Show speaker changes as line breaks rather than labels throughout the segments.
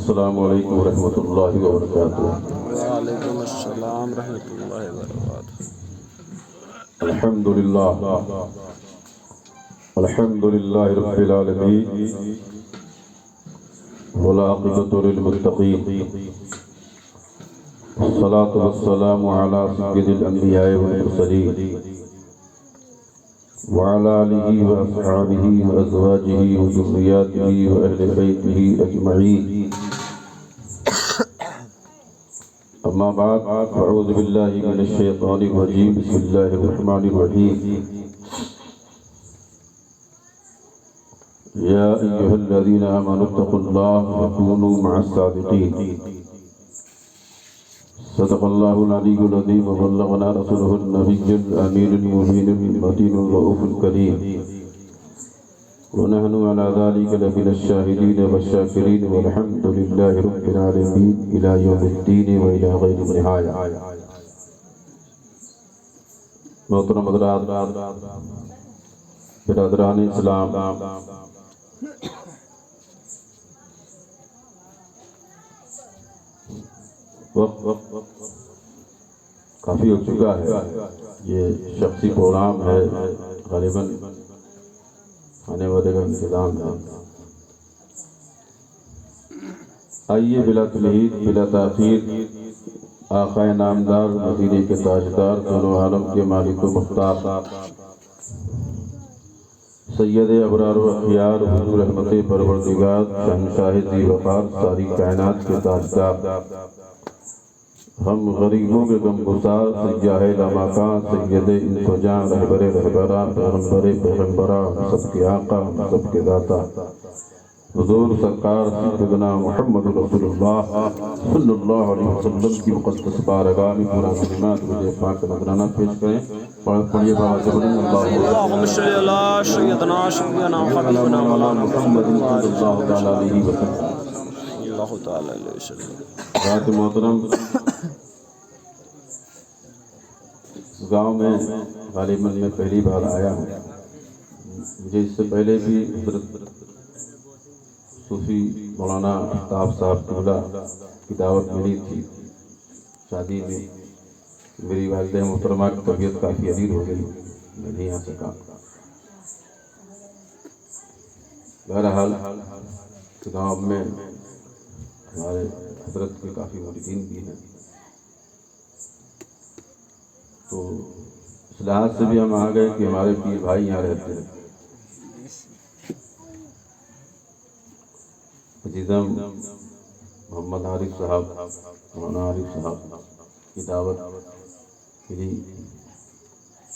السلام علیکم ورحمۃ اللہ وبرکاتہ۔
وعلیکم السلام ورحمۃ اللہ وبرکاتہ۔
الحمد للہ الحمد للہ رب العالمین والعاقبۃ للمتقین، والصلاة والسلام علی سید الانبیاء والمرسلین وعلى آلہ واصحابہ وازواجہ وذریاتہ واہل بیتہ اجمعین، اما بعد فاعوذ باللہ من الشیطان الرجیم، بسم اللہ الرحمن الرحیم۔ یا ایہا الذین آمنوا اتقوا اللہ وکونوا مع الصادقین۔ صدق اللہ العلی العظیم وبلغنا رسولہ النبی الامین المبین المتین الرؤوف الکریم، ونحن على ذلك لمن الشاهدين والشاكرين والحمد لله رب العالمين إلى يوم الدين وإلى غير النهاية۔ محترم حضرات، برادران اسلام، وقت کافی ہو چکا ہے، یہ شخصی پروگرام ہے، غالباً کھانے والے کا انتظام ہے۔ آئیے بلا تمہید بلا تاخیر آقا نامدار مدینے کے تاجدار دونوں عالم کے مالک و مختار سید ابرار و اخیار حضور رحمت پروردگار شہنشاہ ذی وقار ساری کائنات کے تاجدار، ہم غریبوں کے غم گسار سیاہ لامکاں سید انس و جاں رہبر رہبراں پیغمبر پیغمبراں سب کے آقا سب کے داتا حضور سرکار سیدنا محمد رسول اللہ صلی اللہ علیہ وسلم کی مقدس بارگاہ میں پورا کلمات مجھے پاک نذرانہ پیش کریں۔ پڑھیے بابا جبرین
اللہم صلی علی سیدنا شفیعنا حبیبنا مولانا
محمد صلی اللہ تعالیٰ علیہ وسلم۔
اللہ تعالیٰ علیہ وسلم۔
رات محترم، گاؤں میں غالباً میں پہلی بار آیا ہوں، مجھے اس سے پہلے بھی حضرت صوفی مولانا افتاب صاحب قبلہ کی دعوت ملی تھی شادی میں، میری والدہ محترمہ کی طبیعت کافی عزیز ہو گئی، میں نہیں آ سکا۔ بہرحال گاؤں میں ہمارے حضرت کے کافی مریدین بھی ہیں، تو اس لحاظ سے بھی ہم آ گئے کہ ہمارے پیر بھائی یہاں رہتے ہیں۔ عزیزم محمد عارف صاحب، مولانا عارف صاحب کی دعوت ملی،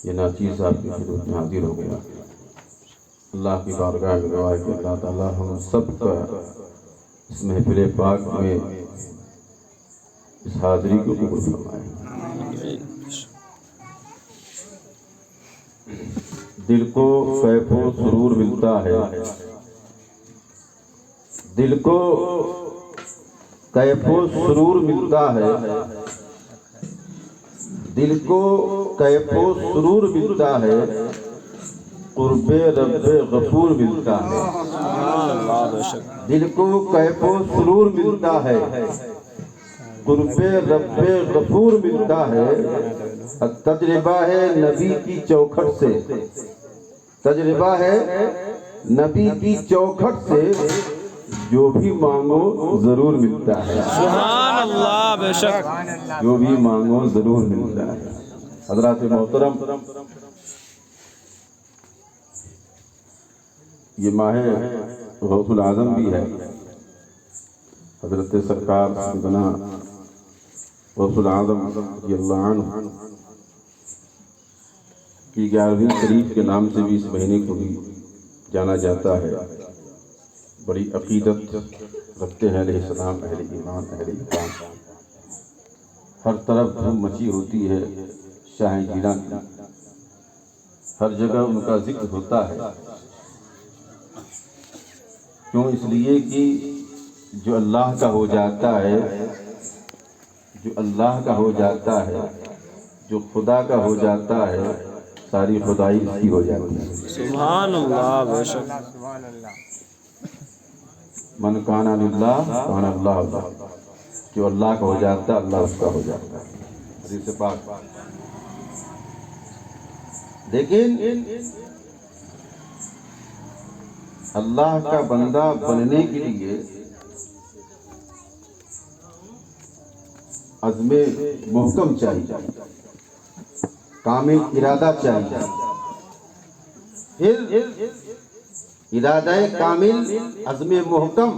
یہ ناچیر صاحب کی خدمت میں حاضر ہو گیا۔ اللہ کی بارگاہ میں دعا ہے کہ اللہ تعالیٰ ہم سب کا اس محفل پاک میں اس حاضری کو قبول فرمائے۔ دل کو کیف و سرور ملتا ہے، دل کو کیف و سرور ملتا ہے، دل کو کیف و سرور ملتا ہے، قرب رب غفور ملتا ہے۔ دل کو کیف و سرور ملتا ہے، قرب رب غفور ملتا ہے۔ تجربہ ہے نبی کی چوکھٹ سے، تجربہ ہے نبی کی چوکھٹ سے، جو بھی مانگو ضرور ملتا ہے۔
سبحان اللہ، بے شک
جو بھی مانگو ضرور ملتا ہے۔ حضرات محترم، یہ ماہ غوث العظم بھی ہے۔ حضرت سرکار سیدنا غوث العظم رضی اللہ عنہ کی 11ویں شریف کے نام سے بھی اس مہینے کو بھی جانا جاتا ہے۔ بڑی عقیدت رکھتے ہیں اہل اسلام، اہل ایمان، اہل اکرام۔ ہر طرف دھوم مچی ہوتی ہے شاہ جیلان کی، ہر جگہ ان کا ذکر ہوتا ہے۔ کیوں؟ اس لیے کہ جو اللہ کا ہو جاتا ہے، جو اللہ کا ہو جاتا ہے، جو خدا کا ہو جاتا ہے، ساری خدائی اس کی ہو جاتی ہے۔
سبحان اللہ، بے شک
من کان للہ کان اللہ لہ، جو اللہ کا ہو جاتا ہے اللہ اس کا ہو جاتا ہے، حدیث پاک۔ لیکن اللہ کا بندہ بننے کے لیے عزم محکم چاہیے، کامل ارادہ چاہیے، پھر ارادہ کامل عزم محکم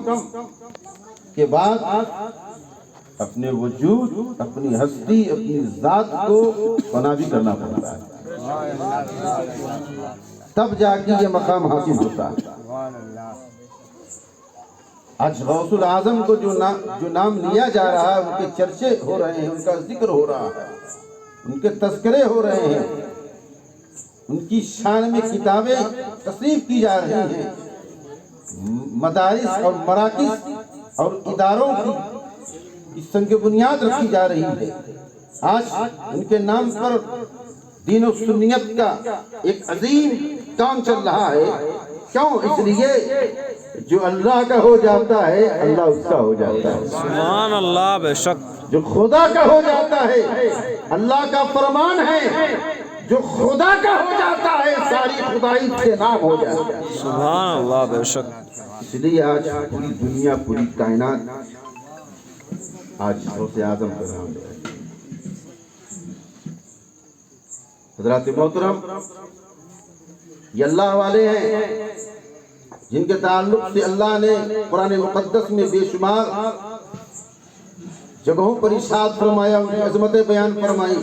کے بعد اپنے وجود، اپنی ہستی، اپنی ذات کو فنا بھی کرنا پڑتا ہے، تب جا کے یہ مقام حاصل ہوتا ہے۔ آج غوث العظم کو جو نام لیا جا رہا ہے، ان کے چرچے ہو رہے ہیں، ان کا ذکر ہو رہا ہے، ان کے تذکرے ہو رہے ہیں، ان کی شان میں کتابیں تصنیف کی جا رہی ہیں، مدارس اور مراکز اور اداروں کی سنگ بنیاد رکھی جا رہی ہے۔ آج ان کے نام پر دین و سنیت کا ایک عظیم کام چل رہا ہے۔ کیوں؟ اس لیے جو اللہ کا ہو جاتا ہے اللہ اس کا ہو جاتا ہے،
سبحان اللہ، بے شک
جو خدا کا ہو جاتا ہے اللہ کا فرمان ہے، جو خدا کا ہو جاتا ہے ساری خدائی کے نام ہو جاتا ہے،
سبحان اللہ، بے شک۔
اس لیے آج پوری دنیا، پوری کائنات آج غوث اعظم کا نام لے رہی ہے۔ حضرات محترم، یہ اللہ والے ہیں جن کے تعلق سے اللہ نے قرآن مقدس میں بے شمار جگہوں پر ارشاد فرمایا، ان کی عظمتیں بیان فرمائی،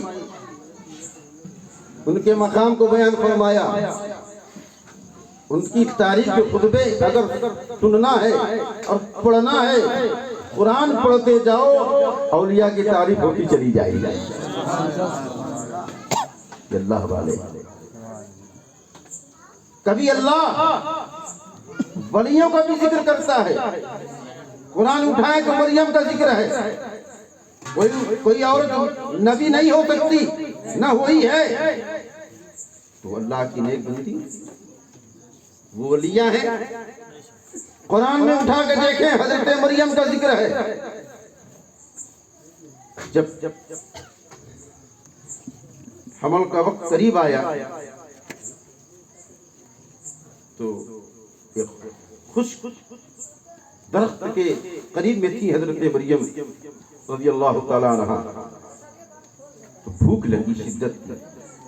ان کے مقام کو بیان فرمایا۔ ان کی تاریخ کے خطبے اگر سننا ہے اور پڑھنا ہے، قرآن پڑھتے جاؤ، اولیاء کی تعریف ہوتی چلی جائے گی۔ یہ اللہ والے، کبھی اللہ ولیوں کا بھی ذکر کرتا ہے، قرآن اٹھائے تو مریم کا ذکر ہے، کوئی عورت نبی نہیں ہو سکتی، نہ ہوئی ہے، تو اللہ کی نیک بندی وہ ولیاں ہیں۔ قرآن میں اٹھا کے دیکھیں، حضرت مریم کا ذکر ہے۔ جب حمل کا وقت قریب آیا تو ایک خشک درخت کے قریب میں تھی حضرت مریم رضی اللہ تعالیٰ عنہ، تو بھوک لگی شدت کی،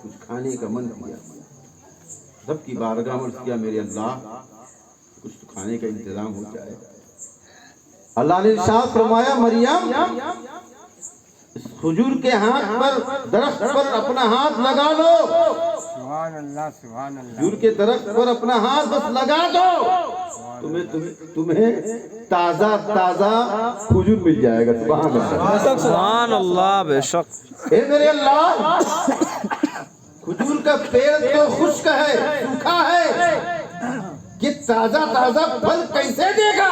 کچھ کھانے کا من کیا، رب کی بارگاہ میں عرض کیا، میرے اللہ کچھ تو کھانے کا انتظام ہو جائے۔ اللہ نے ارشاد فرمایا، مریم اس کھجور کے ہاتھ پر، درخت پر اپنا ہاتھ لگا لو،
سبحان اللہ، سبحان اللہ،
کھجور کے درخت پر اپنا ہاتھ بس لگا دو، تمہیں تازہ کھجور مل جائے گا۔ سبحان اللہ،
سبحان اللہ، بے شک۔
اے میرے اللہ، کھجور کا پیڑ تو خشک ہے، سوکھا ہے، یہ تازہ پھل کیسے دے گا؟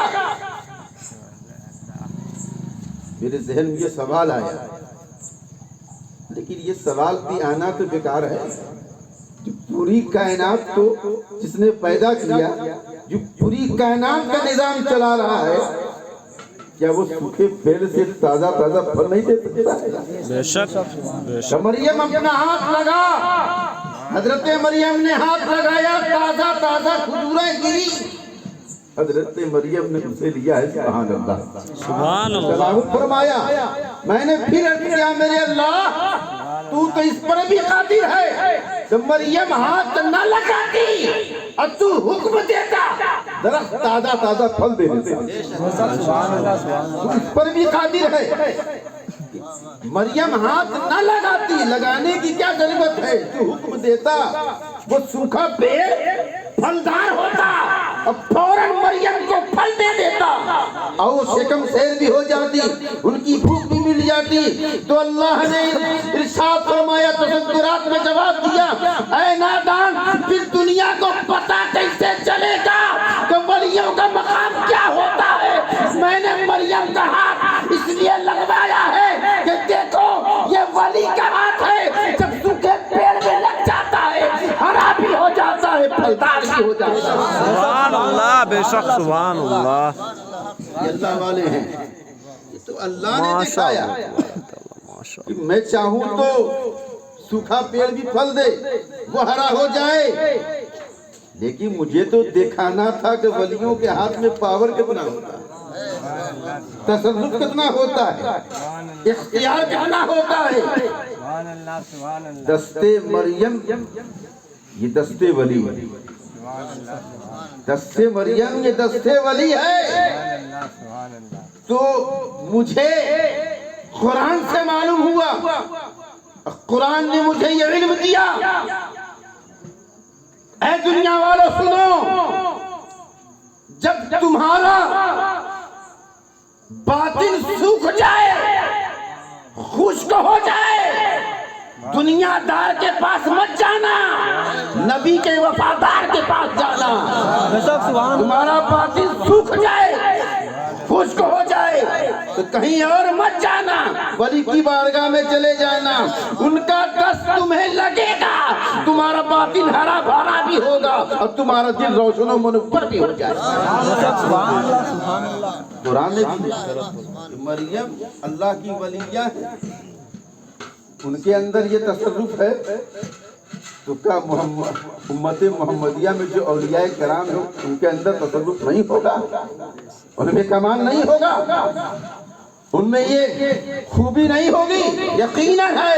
میرے ذہن میں یہ سوال آیا، لیکن یہ سوال بھی آنا تو بیکار ہے۔ جو پوری کائنات کو جس نے پیدا کیا، جو پوری کائنات کا نظام چلا رہا ہے، کیا وہ سوکھے پیڑ سے تازہ پھل نہیں دے سکتا ہے؟
بے شک، بے شک۔
مریم اپنا ہاتھ لگا، حضرت مریم نے ہاتھ لگایا، تازہ کھجوریں گری، حضرت مریم نے اسے لیا ہے۔ سبحان اللہ،
سبحان اللہ،
تلاوت فرمایا، میں نے پھر عرض کیا، میرے اللہ تو اس پر بھی قادر ہے، جب مریم ہاتھ نہ لگاتی اور تو حکم دیتا درخت تازہ پھل دے دیتا، تو اس پر بھی قادر ہے۔ مریم ہاتھ نہ لگاتی، لگانے کی کیا ضرورت ہے، تو حکم دیتا وہ سوکھا پیڑ پھلدار ہوتا، اور فوراً مریم کو پھل دے دیتا، اور وہ شکم سیر بھی ہو جاتی، ان کی بھوک بھی مل جاتی۔ تو اللہ نے ارشاد فرمایا، تذکرات میں جواب دیا، اے نادان، پھر دنیا کو پتہ کیسے چلے گا کہ مریم کا مقام کیا ہوتا ہے؟ میں نے مریم کا ہاتھ اس لیے لگوایا ہے کہ دیکھو یہ ولی کا ہاتھ ہے، جب سوکھے پیڑ میں لگ جاتا ہے ہرا بھی ہو جاتا ہے، پھلدار بھی ہو جاتا ہے۔
سبحان اللہ، بے شک، سبحان اللہ۔
یہ اللہ والے ہیں، یہ تو اللہ نے دکھایا کہ میں چاہوں تو سوکھا پیڑ بھی پھل دے، وہ ہرا ہو جائے، لیکن مجھے تو دکھانا تھا کہ ولیوں کے ہاتھ میں پاور کتنا ہوتا ہے، تصرف کتنا ہوتا ہے، اختیار کتنا ہوتا ہے۔
سبحان اللہ سبحان اللہ
دستے مریم، یہ دستے ولی ہے، دستے مریم یہ دستے ولی ہے۔
سبحان اللہ
تو مجھے قرآن سے معلوم ہوا، قرآن نے مجھے یہ علم دیا، اے دنیا والوں سنو، جب تمہارا باطن سوکھ جائے، خشک ہو جائے، دنیا دار کے پاس مت جانا، نبی کے وفادار کے پاس جانا۔ تمہارا باطن سوکھ جائے، خشک ہو جائے تو کہیں اور مت جانا، ولی کی بارگاہ میں چلے جانا، ان کا دست تمہیں لگے گا، تمہارا باطن ہرا بھرا بھی ہوگا اور تمہارا دل روشن و منور بھی ہو جائے گا۔ قرآن نے مریم اللہ کی ولیہ ہے، ان کے اندر یہ تصرف ہے، تو کیا امت محمدیہ میں جو اولیاء کرام ہیں ان کے اندر تصرف نہیں ہوگا، ان میں کمال نہیں ہوگا، ان میں یہ خوبی نہیں ہوگی؟ یقیناً ہے۔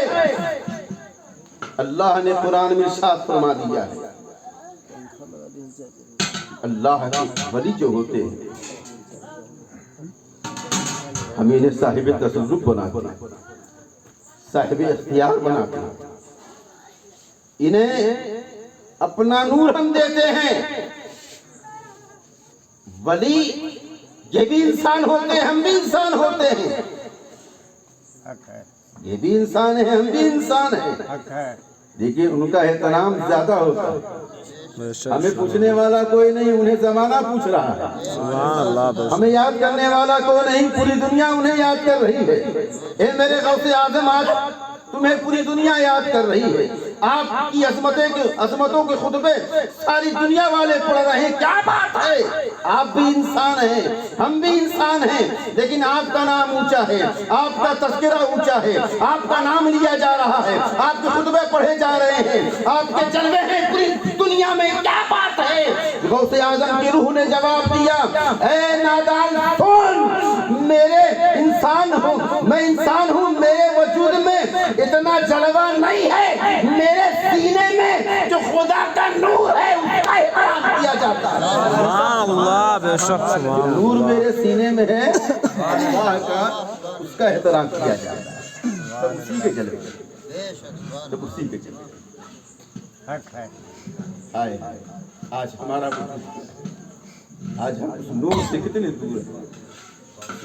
اللہ نے قرآن میں ارشاد فرما دیا ہے، اللہ کے ولی جو ہوتے ہیں ہم انہیں صاحب تصرف بناتے ہیں، صاحب اختیار بناتے ہیں، انہیں اپنا نور ہم دیتے ہیں۔ ولی یہ بھی انسان ہوتے ہیں، ہم بھی انسان ہوتے ہیں،
حق ہے
یہ بھی انسان ہیں، ہم بھی انسان ہیں،
حق ہے
لیکن ان کا احترام زیادہ ہوتا ہے۔ ہمیں پوچھنے والا کوئی نہیں، انہیں زمانہ پوچھ رہا ہے، ہمیں یاد کرنے والا کوئی نہیں، پوری دنیا انہیں یاد کر رہی ہے۔ اے میرے غوث اعظم، آج تمہیں پوری دنیا یاد کر رہی ہے، آپ کی عظمتوں کے خطبے ساری دنیا والے پڑھ رہے ہیں، کیا بات ہے؟ آپ بھی انسان ہیں، ہم بھی انسان ہیں، لیکن آپ کا نام اونچا ہے، آپ کا تذکرہ اونچا ہے، آپ کا نام لیا جا رہا ہے، آپ کے خطبے پڑھے جا رہے ہیں، آپ کے جلوے ہیں پوری دنیا میں، کیا بات ہے؟ غوث اعظم کی روح نے جواب دیا، اے نادان سن، میرے انسان ہوں، میں انسان ہوں، میرے وجود میں اتنا جلوہ نہیں ہے، میرے سینے میں جو خدا کا نور ہے اس کا احترام کیا جاتا ہے۔
اللہ بے شک
جو نور میرے سینے میں ہے اللہ کا، اس کا احترام کیا جاتا ہے، سب اسی کے جلوے، سب اسی کے جلوے۔
حق ہے
آئے آج ہمارا وجود، آج ہم اس نور سے کتنے دور ہیں،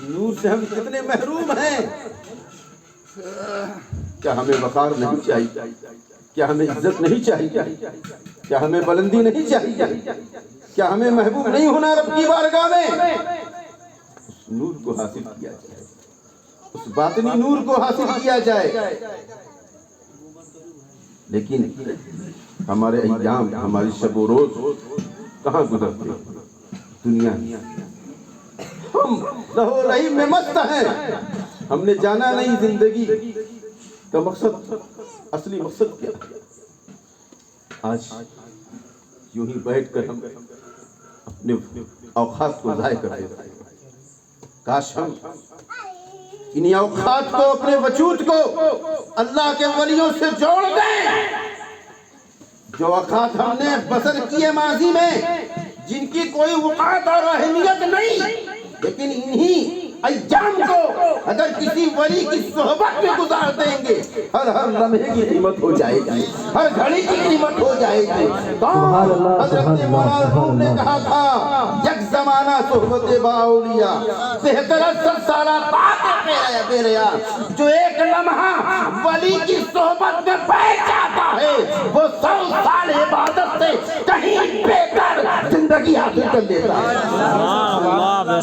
نور سے ہم کتنے محروم ہیں۔ کیا ہمیں وقار نہیں چاہیے؟ کیا ہمیں عزت نہیں چاہیے؟ کیا ہمیں بلندی نہیں چاہیے؟ کیا ہمیں محبوب نہیں ہونا رب کی بارگاہ میں؟ اس نور کو حاصل کیا جائے، اس باطنی نور کو حاصل کیا جائے۔ لیکن ہمارے ایام، ہماری شب و روز کہاں گزرتے؟ دنیا ہم لہو رہی میں مست ہیں، ہم نے جانا نہیں زندگی کا مقصد، اصلی مقصد کیا ہے۔ آج یوں ہی بیٹھ کر ہم اپنے اوقات کو ضائع کر دیتے ہیں۔ کاش ہم انہی اوقات کو، اپنے وجود کو اللہ کے ولیوں سے جوڑ دیں۔ جو اوقات ہم نے بسر کیے ماضی میں، جن کی کوئی وقعت اور اہمیت نہیں، لیکن انہی ایام کو اگر کسی ولی کی صحبت میں گزار دیں گے، ہر لمحے کی قیمت ہو جائے گی، ہر گھڑی کی قیمت ہو جائے گی۔ حضرت مولانا روم نے کہا تھا، یک زمانہ صحبت با اولیاء بہتر از 100 سالہ طاعت بے ریا۔ جو ایک لمحہ ولی کی صحبت میں بیٹھ جاتا ہے، وہ 100 سال عبادت سے کہیں بہتر زندگی حاصل کر لیتا ہے۔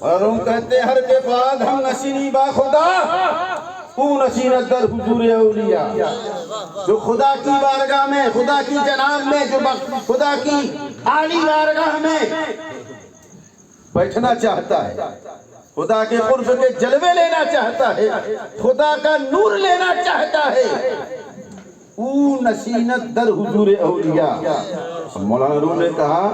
اور ہم کہتے ہیں ہر کے بعد ہم نشینی با خدا او نشینت در حضور اولیاء، جو خدا کی بارگاہ میں، خدا کی جناب میں، جو خدا کی عالی بارگاہ میں بیٹھنا چاہتا ہے، خدا کے قرب کے جلوے لینا چاہتا ہے، خدا کا نور لینا چاہتا ہے، او نشینت در حضور اولیاء۔ مولانا روم نے کہا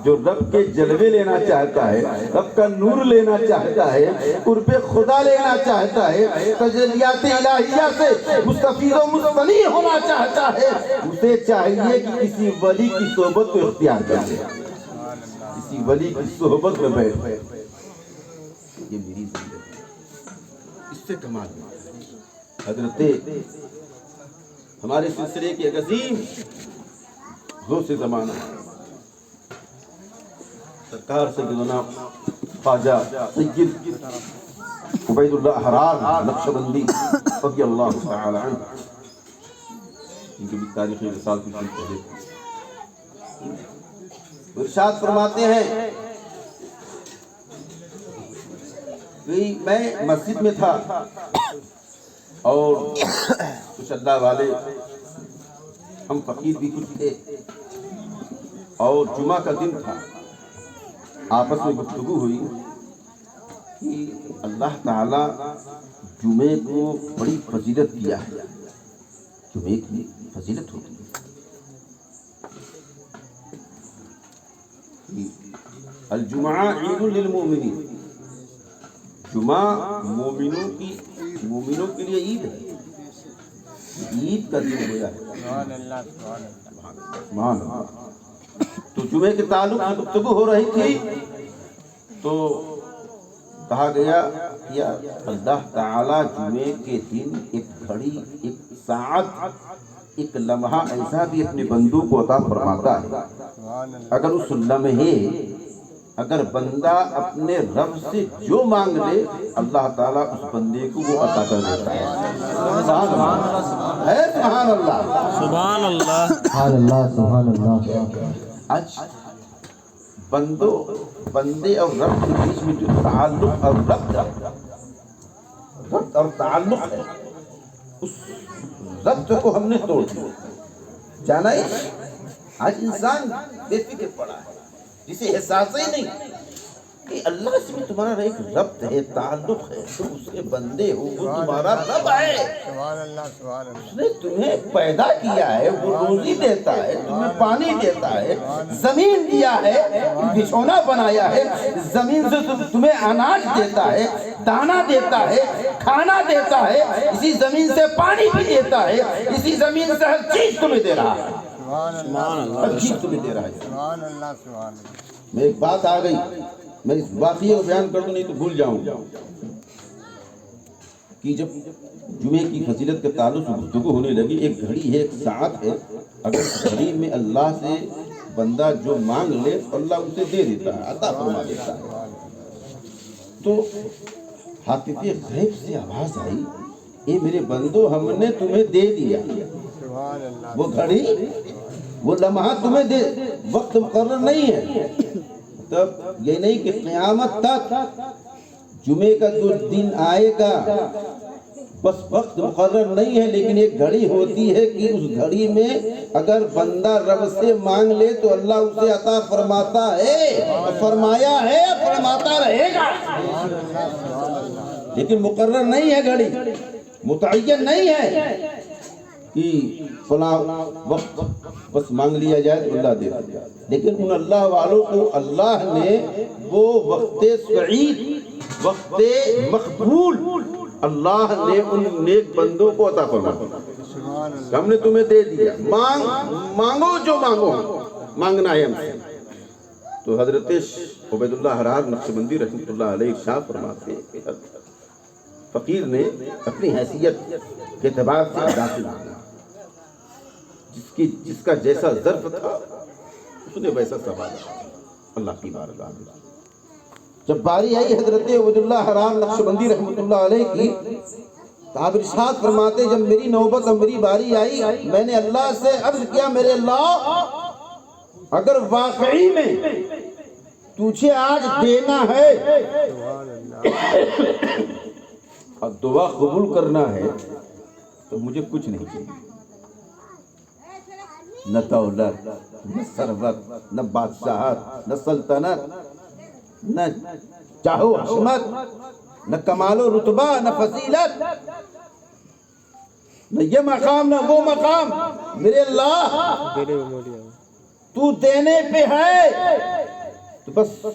جو رب کے جلوے لینا چاہتا ہے، رب کا نور لینا چاہتا ہے، قرب خدا لینا چاہتا ہے، تجلیات الہیہ سے مستفید و مستنی ہونا چاہتا ہے، اسے چاہیے کہ کسی ولی کی صحبت کو اختیار کرے، کسی ولی کی صحبت میں بیٹھے۔ یہ میری زندگی، اس سے کمال حضرت ہمارے سلسلے کے عظیم غوث زمانہ سرکار سیدنا خواجہ سید عبید اللہ حرار نقشبندی رضی اللہ تعالی عنہ، ان کی بھی تاریخ رسال کی پہلے ارشاد فرماتے ہیں کہ میں مسجد میں تھا اور کچھ اللہ والے، ہم فقیر بھی کچھ تھے، اور جمعہ کا دن تھا، آپس میں گفتگو ہوئی کہ اللہ تعالیٰ جمعے کو بڑی فضیلت دیا ہے، جمعے کی فضیلت ہوتی ہے، الجمعہ عید للمؤمنین، جمعہ مومنوں کے لیے عید ہے، عید کا دن ہوا ہے۔
سبحان اللہ، سبحان اللہ،
سبحان اللہ۔ تو جمعے کے تعلق سے گفتگو ہو رہی تھی تو کہا گیا کہ اللہ تعالیٰ جمعے کے دن ایک گھڑی، ایک ساعت، ایک لمحہ ایسا بھی اپنے بندوں کو عطا فرماتا ہے،
سبحان اللہ،
اگر اس لمحے اگر بندہ اپنے رب سے جو مانگ لے اللہ تعالیٰ اس بندے کو وہ عطا کر دیتا ہے۔ سبحان اللہ ہے، سبحان اللہ،
سبحان اللہ،
سبحان اللہ، سبحان اللہ۔
آج بندے اور رب کے بیچ میں جو تعلق اور ربط اور تعلق ہے، اس ربط کو ہم نے توڑ دیا۔ جانا ہے آج انسان بے فکر پڑا ہے، جسے احساس ہی نہیں کہ اللہ سے بھی تمہارا ایک ربط ہے، تعلق ہے، تم اس کے بندے ہو، وہ تمہارا رب ہے،
سبحان اللہ، سبحان اللہ،
اس نے تمہیں پیدا کیا ہے، وہ روزی دیتا ہے، تمہیں پانی دیتا ہے، زمین دیا ہے، بچھونا بنایا ہے، زمین سے تمہیں اناج دیتا ہے، دانا دیتا ہے، کھانا دیتا ہے، اسی زمین سے پانی بھی دیتا ہے، اسی زمین سے ہر چیز تمہیں دے رہا ہے،
سبحان اللہ،
ہر چیز تمہیں دے رہا ہے۔
سبحان اللہ، سبحان اللہ۔
میں ایک بات آ گئی، میں اس واقعے کو بیان کر دوں نہیں تو بھول جاؤں کہ جب جمعے کی فضیلت کے تعلق سے گفتگو ہونے لگی، ایک گھڑی ہے، ایک ساعت ہے، اگر گھڑی میں اللہ سے بندہ جو مانگ لے اللہ اسے دے دیتا ہے، عطا فرما دیتا ہے۔ تو حاطف غیب سے آواز آئی، اے میرے بندو ہم نے تمہیں دے دیا،
سبحان اللہ،
وہ گھڑی، وہ لمحہ تمہیں دے، وقت مقرر نہیں ہے، تب یہ نہیں کہ قیامت تک جمعے کا جو دن آئے گا بس وقت مقرر نہیں ہے، لیکن ایک گھڑی ہوتی ہے کہ اس گھڑی میں اگر بندہ رب سے مانگ لے تو اللہ اسے عطا فرماتا ہے، فرمایا ہے، فرماتا رہے گا، لیکن مقرر نہیں ہے، گھڑی متعین نہیں ہے کہ فلاں وقت بس مانگ لیا جائے تو اللہ دے دے، لیکن ان اللہ والوں کو اللہ نے وہ وقت سعید، وقت مقبول اللہ نے ان نیک بندوں کو عطا فرمایا۔
سبحان اللہ،
ہم نے تمہیں دے دیا، مانگو جو مانگو، مانگنا ہے ہم سے۔ تو حضرت عبید اللہ حرار نقشبندی رحمۃ اللہ علیہ ارشاد فرماتے ہیں کہ فقیر نے اپنی حیثیت کے اعتبار سے ادا کیا، جس کا جیسا ظرف تھا اس نے ویسا سوال،
اللہ کی بارگاہ میں جب باری آئی حضرت عبد اللہ حرام نقشبندی رحمۃ اللہ علیہ کی، تو آپ ارشاد فرماتے جب میری نوبت اور میری باری آئی، میں نے اللہ سے عرض کیا میرے اللہ اگر واقعی میں تجھے آج دینا ہے اور دعا قبول کرنا ہے تو مجھے کچھ نہیں چاہیے، نہ دولت، نہ ثروت، نہ بادشاہت، نہ سلطنت، نہ چاہو عظمت، نہ کمال و رتبہ، نہ فضیلت، نہ یہ مقام نہ وہ مقام، میرے اللہ تو دینے پہ ہے تو بس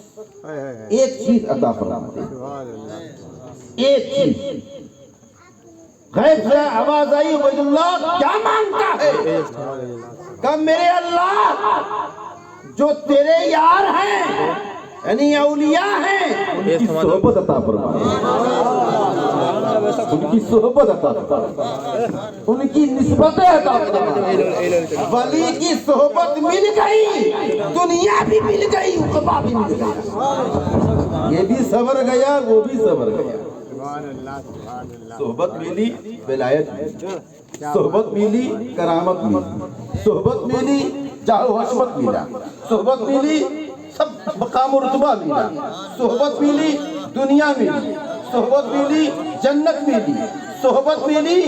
ایک چیز عطا فرما دے، ایک چیز۔ غیب سے آواز آئی عبید اللہ کیا مانگتا ہے؟ کہا میرے اللہ جو تیرے یار ہیں یعنی اولیاء ہیں ان کی صحبت عطا فرما، ان کی صحبت عطا فرما، ان کی نسبتیں عطا فرما۔ ولی کی صحبت مل گئی، دنیا بھی مل گئی، عقبہ بھی مل گیا، یہ بھی سنور گیا وہ بھی سنور گیا۔ صحبت ملی ولایت ملی، صحبت ملی کرامت ملی، صحبت ملی جاہ و حشمت ملا، صحبت ملی سب مقام و رتبہ ملا، صحبت ملی دنیا ملی، صحبت ملی جنت ملی، صحبت ملی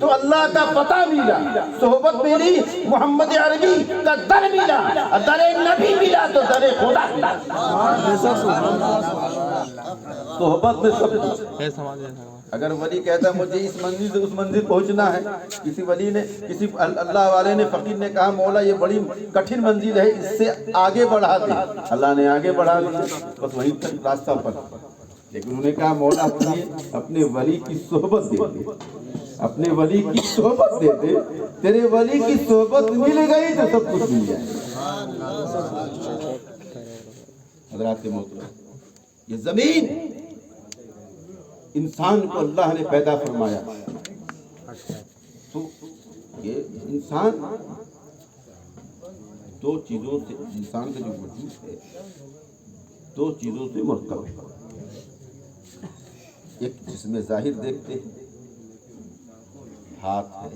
تو اللہ کا پتہ ملا، صحبت ملی محمد عربی کا در ملا، در نبی ملا تو در خدا ملا۔ صحبت میں سب کچھ۔ اگر ولی کہتا ہے مجھے اس منزل سے اس منزل پہنچنا ہے، کسی ولی نے کسی اللہ والے نے فقیر نے کہا مولا یہ بڑی کٹھن منزل ہے اس سے آگے بڑھا دے، اللہ نے آگے بڑھا دیا بس وہیں تک راستہ پر، لیکن انہوں نے کہا مولا اپنے ولی کی صحبت دے دے، اپنے ولی کی صحبت دے دے، تیرے ولی کی صحبت مل گئی تو سب کچھ مل جائے۔ حضرات محترم یہ زمین انسان کو اللہ نے پیدا فرمایا تو یہ انسان دو چیزوں سے، انسان کا جو وجود ہے دو چیزوں سے مرکب ہے، ایک جسم ظاہر دیکھتے ہیں، ہاتھ ہے،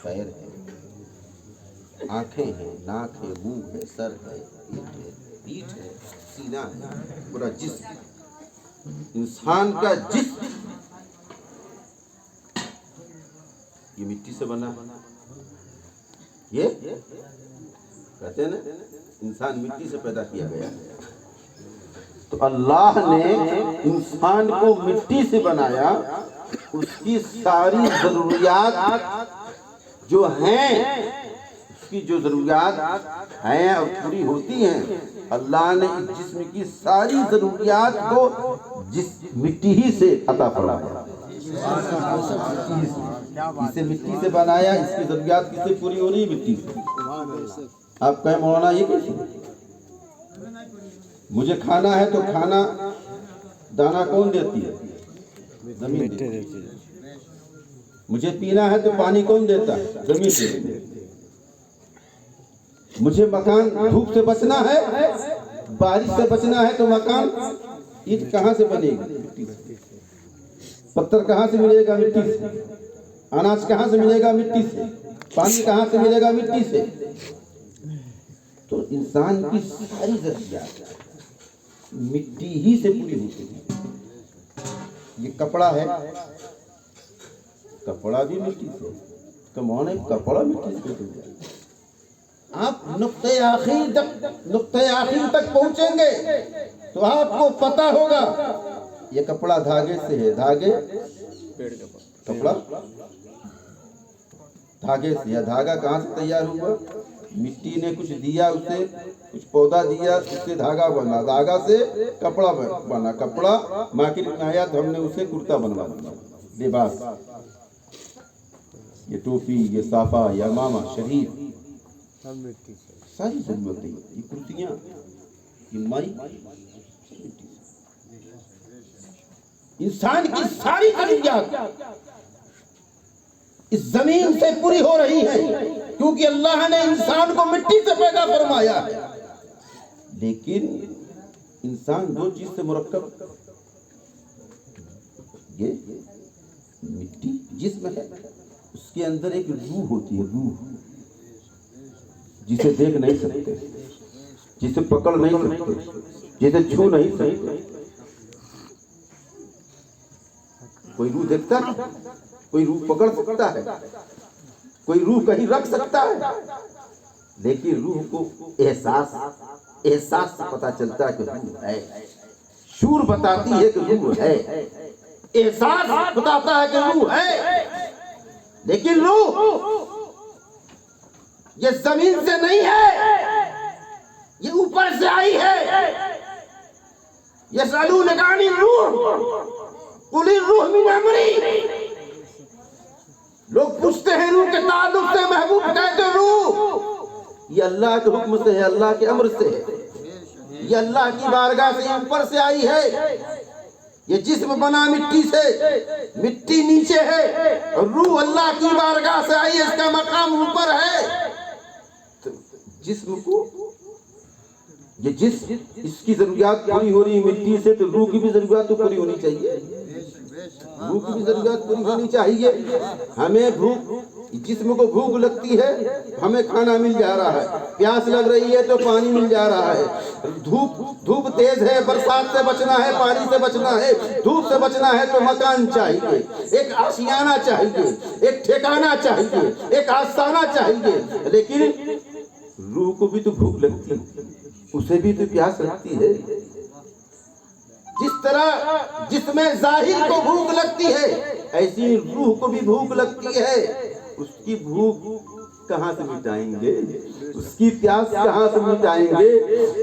پیر ہے، آنکھیں ہیں، ناک ہے، منہ ہے، سر ہے، پیٹھ ہے، سینہ ہے، پورا جسم، انسان کا جسم یہ مٹی سے بنا ہے، یہ کہتے ہیں نا انسان مٹی سے پیدا کیا گیا ہے، تو اللہ نے انسان کو مٹی سے بنایا، اس کی ساری ضروریات جو ہیں، اس کی جو ضروریات ہیں اور پوری ہوتی ہیں، اللہ نے اس جسم کی ساری ضروریات کو جس مٹی ہی سے عطا فرمایا، اسے مٹی سے بنایا، اس کی ضروریات کس سے پوری ہو رہی؟ مٹی سے۔ آپ کہیں مولانا یہ کیسے؟ مجھے کھانا ہے تو کھانا دانا کون دیتی ہے؟ زمین دیتی ہے۔ مجھے پینا ہے تو پانی کون دیتا ہے؟ زمین دیتی ہے۔ مجھے مکان دھوپ سے بچنا ہے، بارش سے بچنا ہے تو مکان اینٹ کہاں سے بنے گا؟ مٹی سے۔ پتھر کہاں سے ملے گا؟ مٹی سے۔ اناج کہاں سے ملے گا؟ مٹی سے۔ پانی کہاں سے ملے گا؟ مٹی سے۔ تو انسان کی ساری ضروریات مٹی ہی سے پوری ہوتی ہے۔ یہ کپڑا ہے، کپڑا بھی مٹی سے، کمانا ہے کپڑا مٹی سے ہو جائے۔ آپ نقطۂ آخر تک پہنچیں گے تو آپ کو پتہ ہوگا یہ کپڑا دھاگے سے ہے، دھاگے کپڑا دھاگے سے، یا دھاگا کہاں سے تیار ہوا؟ مٹی نے کچھ دیا، اسے کچھ پودا دیا، اس سے دھاگا بنا، دھاگا سے کپڑا بنا، کپڑا مارکیٹ میں آیا تو ہم نے اسے کرتا بنوا دیا، لباس، یہ ٹوپی، یہ صافہ، یہ امامہ شریف، ساری ضرورتیں، یہ کرتیاں، یہ مائی، انسان کی ساری ضروریات اس زمین سے پوری ہو رہی ہے، کیونکہ اللہ نے انسان کو مٹی سے پیدا فرمایا ہے۔ لیکن انسان دو چیز سے مرکب، یہ مٹی جسم ہے، اس کے اندر ایک روح ہوتی ہے، روح جسے دیکھ نہیں سکتے، جسے پکڑ نہیں سکتے، جسے چھو نہیں سکتے۔ کوئی روح دیکھتا ہے، کوئی روح پکڑ سکتا ہے، کوئی روح کہیں رکھ سکتا ہے، لیکن روح کو احساس سے پتا چلتا ہے کہ روح ہے، شعور بتاتی ہے کہ روح ہے، احساس بتاتا ہے کہ روح ہے، لیکن روح یہ زمین سے نہیں ہے، یہ اوپر سے آئی ہے۔ یسألونک عن الروح قل الروح من امری، لوگ پوچھتے ہیں روح کے تعلق سے، محبوب کہتے روح یہ اللہ کے حکم سے ہے، اللہ کے امر سے ہے، یہ اللہ کی بارگاہ سے اوپر سے آئی ہے، یہ جسم بنا مٹی سے، مٹی نیچے ہے، اور روح اللہ کی بارگاہ سے آئی ہے، اس کا مقام اوپر ہے۔ تو جسم کو یہ جسم اس کی ضروریات پوری ہو رہی مٹی سے، تو روح کی بھی ضروریات تو پوری ہونی چاہیے، روح کی بھی ضروریات پوری ہونی چاہیے۔ ہمیں بھوک، جسم کو بھوک لگتی ہے، ہمیں کھانا مل جا رہا ہے، پیاس لگ رہی ہے تو پانی مل جا رہا ہے، دھوپ تیز ہے، برسات سے بچنا ہے، پانی سے بچنا ہے، دھوپ سے بچنا ہے تو مکان چاہیے، ایک آشیانہ چاہیے، ایک ٹھکانہ چاہیے، ایک آستانہ چاہیے، لیکن روح کو بھی تو بھوک لگتی ہے، اسے بھی تو پیاس لگتی ہے۔ جس طرح جسم ظاہر کو بھوک لگتی ہے، ایسی روح کو بھی بھوک لگتی ہے۔ اس کی بھوک کہاں سے مٹائیں گے، اس کی پیاس کہاں سے مٹائیں گے،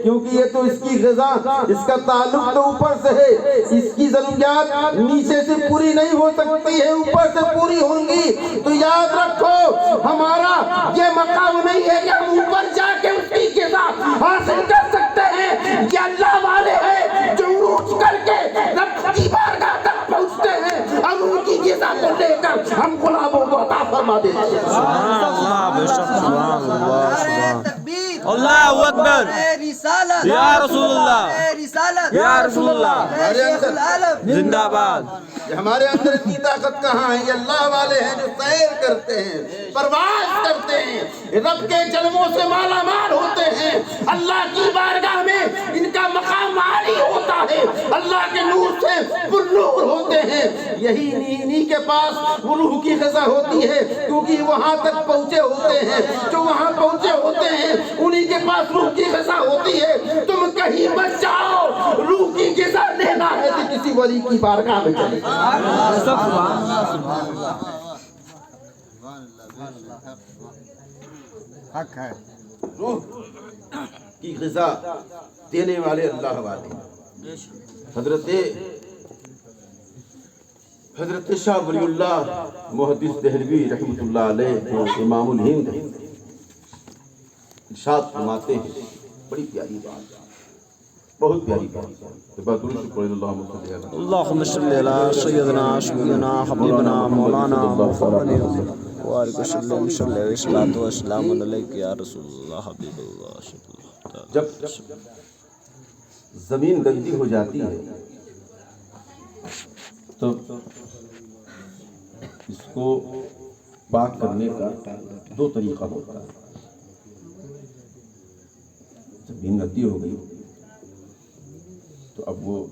کیونکہ یہ تو اس کی غذا، اس کا تعلق تو اوپر سے ہے، اس کی ضروریات نیچے سے پوری نہیں ہو سکتی ہے، اوپر سے پوری ہوں گی۔ تو یاد رکھو ہمارا یہ مقام نہیں ہے کہ ہم اوپر جا کے اس کی غذا حاصل کر سکتے ہیں، یہ اللہ والے ہیں جو عروج کر کے رب کی بارگاہ تک پہنچتے ہیں اور ان کی غذا کو لے کر ہم غلاموں کو عطا فرما دیتے ہیں۔
سبحان اللہ، بے شک سبحان اللہ، اللہ اکبر، یا رسول اللہ، یا رسول اللہ، زندہ باد۔
ہمارے اندر اتنی طاقت کہاں ہے؟ یہ اللہ والے ہیں جو سیر کرتے ہیں، پرواز کرتے ہیں، رب کے جلووں سے مالا مال ہوتے ہیں، اللہ کی بارگاہ میں ان کا مقام عالی ہوتا ہے، اللہ کے نور سے پر نور ہوتے ہیں۔ یہی انہی کے پاس وہ روح کی غذا ہوتی ہے، کیونکہ وہاں تک پہنچے ہوتے ہیں، جو وہاں پہنچے ہوتے ہیں انہی کے پاس روح کی غذا ہوتی ہے۔ تم کہیں مت جاؤ، روح کی غذا لینا ہے تو کسی ولی کی بارگاہ میں چلے۔
حق ہے،
روح کی غذا دینے والے اللہ والے حضرت شاہ ولی اللہ محدث دہلوی رحمۃ اللہ علیہ امام الہند ارشاد فرماتے ہیں، بڑی پیاری بات، بہت پیاری بات، درود سے پڑھیں اللہم صلی علی
اللہم صلی علی سیدنا شفیعنا حبیبنا مولانا محمد وآلہ وسلم صلی اللہ وسلم علیک یا رسول اللہ حبیب اللہ۔
جب زمین گندی ہو جاتی ہے تو اس کو پاک کرنے کا دو طریقہ ہوتا ہے۔ زمین گندی ہو گئی تو اب وہ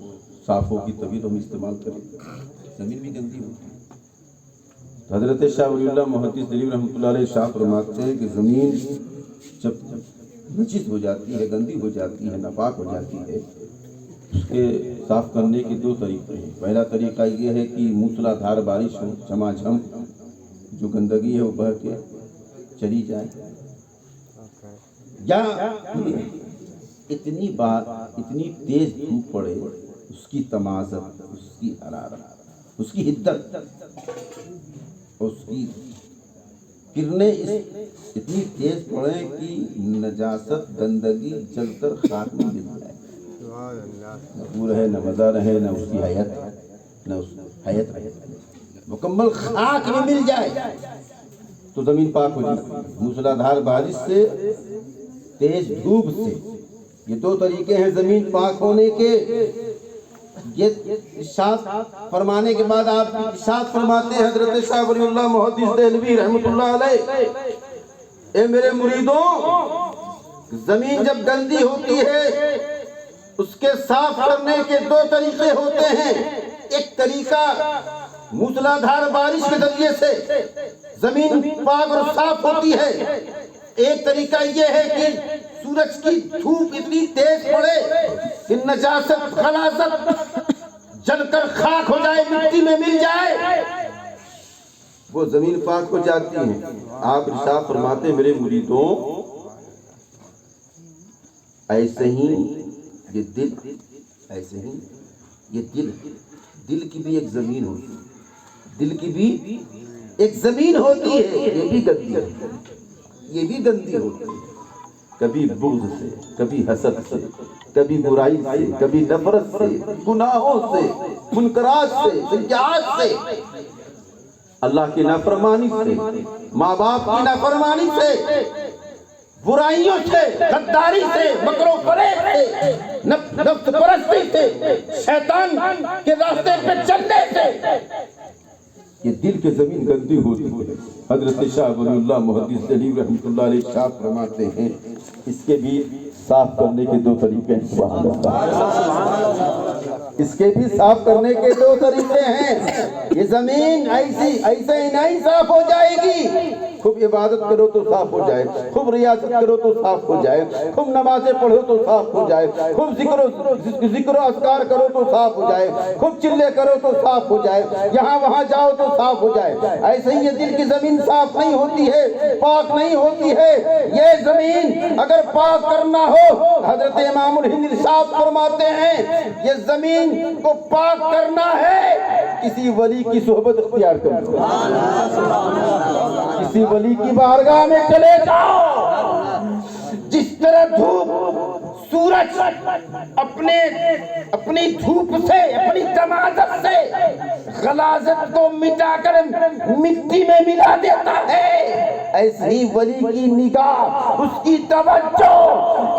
صاف ہوگی تبھی تو ہم استعمال کریں، زمین بھی گندی ہوگی۔ حضرت شاہ ولی اللہ محدث دہلوی رحمۃ اللہ علیہ شاہ فرماتے ہیں کہ زمین جب نجس ہو جاتی ہے، گندی ہو جاتی ہے، ناپاک ہو جاتی ہے، اس کے صاف کرنے کے دو طریقے ہیں۔ پہلا طریقہ یہ ہے کہ موسلا دھار بارش ہو، جھما جھم جو گندگی ہے وہ بہہ کے چلی جائے، یا اتنی تیز دھوپ پڑے، اس کی تمازت، اس کی حرارت، اس کی حدت، اس کی کرنیں اتنی تیز پڑیں کہ نجاست، گندگی جل کر خاک میں مل جائے، نہ وہ رہے، نہ مزہ رہے، نہ اس کی حیت، نہ اس حیت رہے، مکمل خاک میں مل جائے تو زمین پاک ہو جائے۔ موسلا دھار بارش سے، تیز دھوپ سے یہ دو طریقے ہیں زمین پاک ہونے کے. یہ ارشاد فرمانے کے بعد آپ ارشاد فرماتے ہیں حضرت شاہ ولی اللہ محدث دہلوی رحمۃ اللہ علیہ، اے میرے مریدوں، زمین جب گندی ہوتی ہے اس کے صاف کرنے کے دو طریقے ہوتے ہیں. ایک طریقہ موسلادھار بارش کے ذریعے سے زمین پاک اور صاف ہوتی ہے. ایک طریقہ یہ ہے کہ سورج کی دھوپ اتنی تیز پڑے کہ نجاست خلاصت جل کر خاک ہو جائے، مٹی میں مل جائے، وہ زمین پاک ہو جاتی ہے. آپ ارشاد فرماتے میرے مریدوں، ایسے ہی یہ دل، ایسے ہی یہ دل کی بھی ایک زمین ہوتی ہے، دل کی بھی ایک زمین ہوتی ہے. یہ بھی گندی ہے، یہ بھی گندی ہوتی ہے، کبھی بغض سے، کبھی حسد سے، کبھی برائی سے، کبھی نفرت سے، گناہوں سے، منکرات سے، سیئات سے، اللہ کی نافرمانی سے، ماں باپ کی نافرمانی سے، برائیوں سے، غداری سے، مکر و فریب سے، نفس پرستی سے، شیطان کے راستے پہ چلنے سے، یہ دل کے زمین گندی ہوتی ہے. حضرت شاہ ولی اللہ محدث دہلوی رحمۃ اللہ علیہ ارشاد فرماتے ہیں اس کے بھی صاف کرنے کے دو طریقے ہیں. سبحان اللہ. اس کے بھی صاف کرنے کے دو طریقے ہیں. یہ زمین ایسے ہی نہیں صاف ہو جائے گی. خوب عبادت کرو تو صاف ہو جائے، خوب ریاضت کرو تو صاف ہو جائے، خوب نمازیں پڑھو تو صاف ہو جائے، خوب ذکر و اذکار کرو تو صاف ہو جائے، خوب چلے کرو تو صاف ہو جائے، یہاں وہاں جاؤ تو صاف ہو جائے. ایسے ہی یہ دل کی زمین صاف نہیں ہوتی ہے، پاک نہیں ہوتی ہے. یہ زمین اگر پاک کرنا ہو، حضرت امام الہند ارشاد فرماتے ہیں یہ زمین کو پاک کرنا ہے، کسی ولی کی صحبت اختیار کرو، کسی ولی کی بارگاہ میں چلے جاؤ. جس طرح دھوپ سورج اپنی دھوپ سے، اپنی تمازت سے غلاظت کو مٹا کر مٹی میں ملا دیتا ہے، ایسے ہی ولی کی نگاہ، اس کی توجہ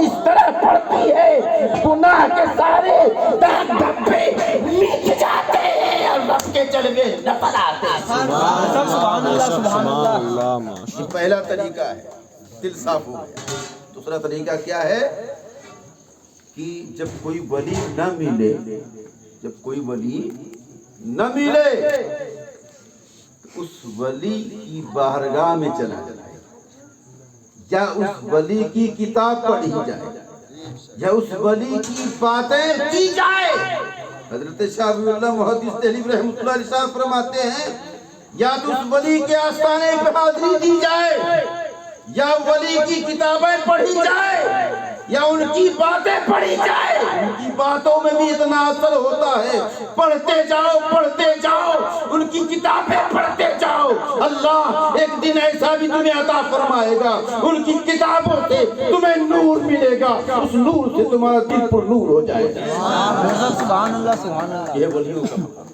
اس طرح پڑتی ہے گناہ کے سارے داغ دھبے مٹ جاتے ہیں اور رب کے جلوے نکل آتے ہیں.
سبحان اللہ، سبحان اللہ.
یہ پہلا طریقہ ہے، دل صاف ہو گیا. دوسرا طریقہ کیا ہے کہ جب کوئی ولی نہ ملے، جب کوئی ولی نہ ملے اس ولی کی بارگاہ میں چلا جائے، یا اس ولی کی کتاب پڑھی جائے، یا اس ولی کی باتیں کی جائے. حضرت شاہ ولی اللہ محدث دہلوی رحمۃ اللہ علیہ فرماتے ہیں یا تو اس ولی کے آستانے پہ حاضری دی جائے، یا ولی کی کتابیں پڑھی جائے، یا ان کی باتیں پڑھی جائے. ان کی باتوں میں بھی اتنا اثر ہوتا ہے، پڑھتے جاؤ، ان کی کتابیں پڑھتے جاؤ، اللہ ایک دن ایسا بھی تمہیں عطا فرمائے گا، ان کی کتابوں سے تمہیں نور ملے گا، اس نور سے تمہارا دل پر نور ہو جائے گا.
سبحان اللہ، سبحان اللہ.
یہ ولیوں کا مقام.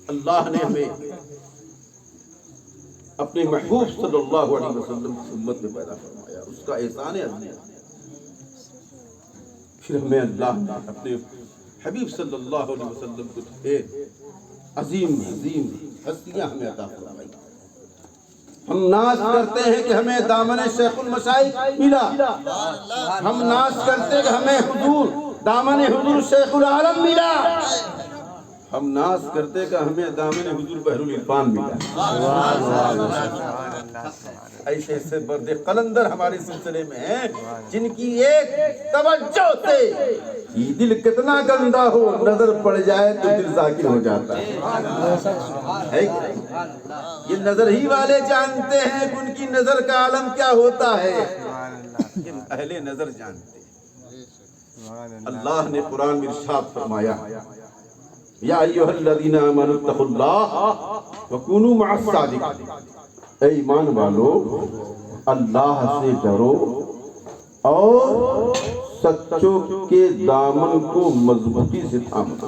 اللہ نے ہمیں اپنے محبوب صلی اللہ علیہ وسلم کی امت میں پیدا فرمایا، اس کا احسان ہے. پھر ہمیں اللہ نے اپنے حبیب صلی اللہ علیہ وسلم کو عظیم ہستیاں ہمیں عطا فرمائی. ہم ناز کرتے ہیں کہ ہمیں دامن شیخ المشائخ ملا، ہم ناز کرتے ہیں کہ ہمیں حضور دامن حضور شیخ العالم ملا، ہم ناز کرتے کہ ہمیں دامن حضور بحر العرفان ملا. ایسے ایسے برد قلندر ہمارے سلسلے میں ہیں جن کی ایک توجہ سے یہ دل کتنا گندا ہو، نظر پڑ جائے تو دل ذاکر ہو جاتا ہے. یہ نظر ہی والے جانتے ہیں کہ ان کی نظر کا عالم کیا ہوتا ہے، لیکن اہل نظر جانتے ہیں. اللہ نے قرآن میں ارشاد فرمایا یا ایھا الذین آمنوا اتقوا اللہ وکونوا مع الصادقین. اے ایمان والو اللہ سے ڈرو اور سچوں کے دامن کو مضبوطی سے تھامنا.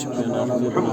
شفيعنا حبيبنا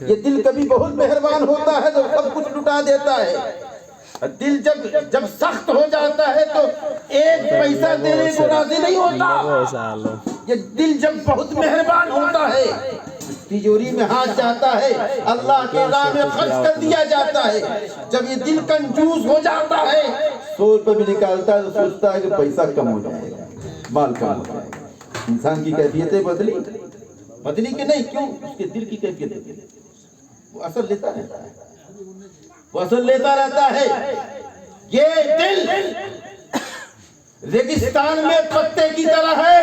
یہ دل کبھی بہت مہربان ہوتا ہے تو سب کچھ لٹا دیتا ہے، دل جب سخت ہو جاتا ہے تو ایک پیسہ دینے کو راضی نہیں ہوتا۔ یہ دل جب بہت مہربان ہوتا ہے تجوری میں ہاتھ جاتا ہے، اللہ کے راہ میں خرچ کر دیا جاتا ہے۔ جب یہ دل کنجوس ہو جاتا ہے 100 روپے بھی نکالتا ہے تو سوچتا ہے کہ پیسہ کم ہو جائے گا، مال کم ہو جائے گا۔ انسان کی کیفیتیں بدلی کہ نہیں؟ کیوں؟ اس کے دل کی کیفیت بدلی، وہ اثر لیتا رہتا ہے۔ یہ دل ریگستان میں پتے کی طرح ہے،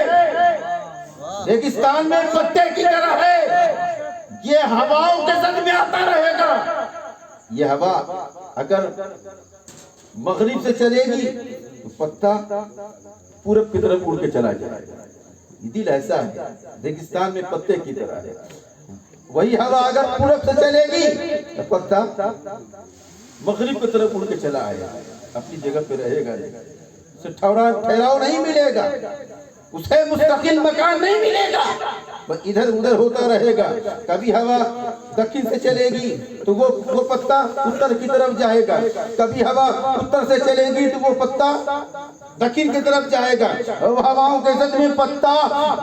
ریگستان میں پتے کی طرح ہے، یہ ہواؤں کے زد میں آتا رہے گا۔ یہ ہوا اگر مغرب سے چلے گی تو پتا پورب کی طرف اڑ کے چلا جائے گا۔ یہ دل ایسا ہے، ریگستان میں پتے کی طرح ہے۔ وہی ہوا اگر پورب سے چلے گی تو پتا مغرب کی طرف اڑ کے چلا آئے گا، اپنی جگہ پہ رہے گا، اسے ٹھہراؤ نہیں ملے گا، اسے مستقل مکان نہیں ملے گا، وہ ادھر ادھر ہوتا رہے گا۔ کبھی ہوا دکن سے چلے گی تو وہ پتا اتر کی طرف جائے گا، کبھی ہوا اتر سے چلے گی تو وہ پتا دکن کی طرف جائے گا۔ ہواؤں کے زد میں پتا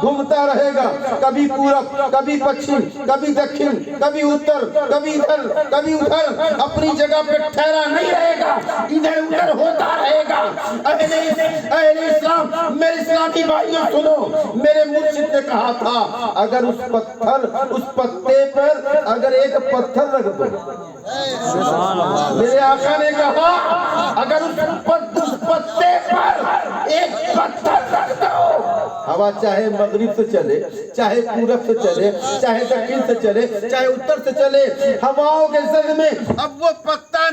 گھومتا رہے گا، کبھی پورب، کبھی پچھم، کبھی دکن، کبھی اتر، کبھی ادھر، کبھی ادھر، اپنی جگہ پہ ٹھہرا نہیں رہے گا، ادھر ادھر ہوتا رہے گا۔ اہل اسلام، میرے اسلامی بھائیوں سنو، میرے مرشد نے کہا تھا اگر اس پتے پر اگر ایک پتھر رکھ دو، میرے آقا نے کہا اگر اس پتے پر ایک پتھر رکھ دو، ہوا چاہے مغرب سے چلے، چاہے پورب سے چلے، چاہے دکن سے چلے، چاہے اتر سے چلے، ہواؤں کے زد میں اب وہ پتا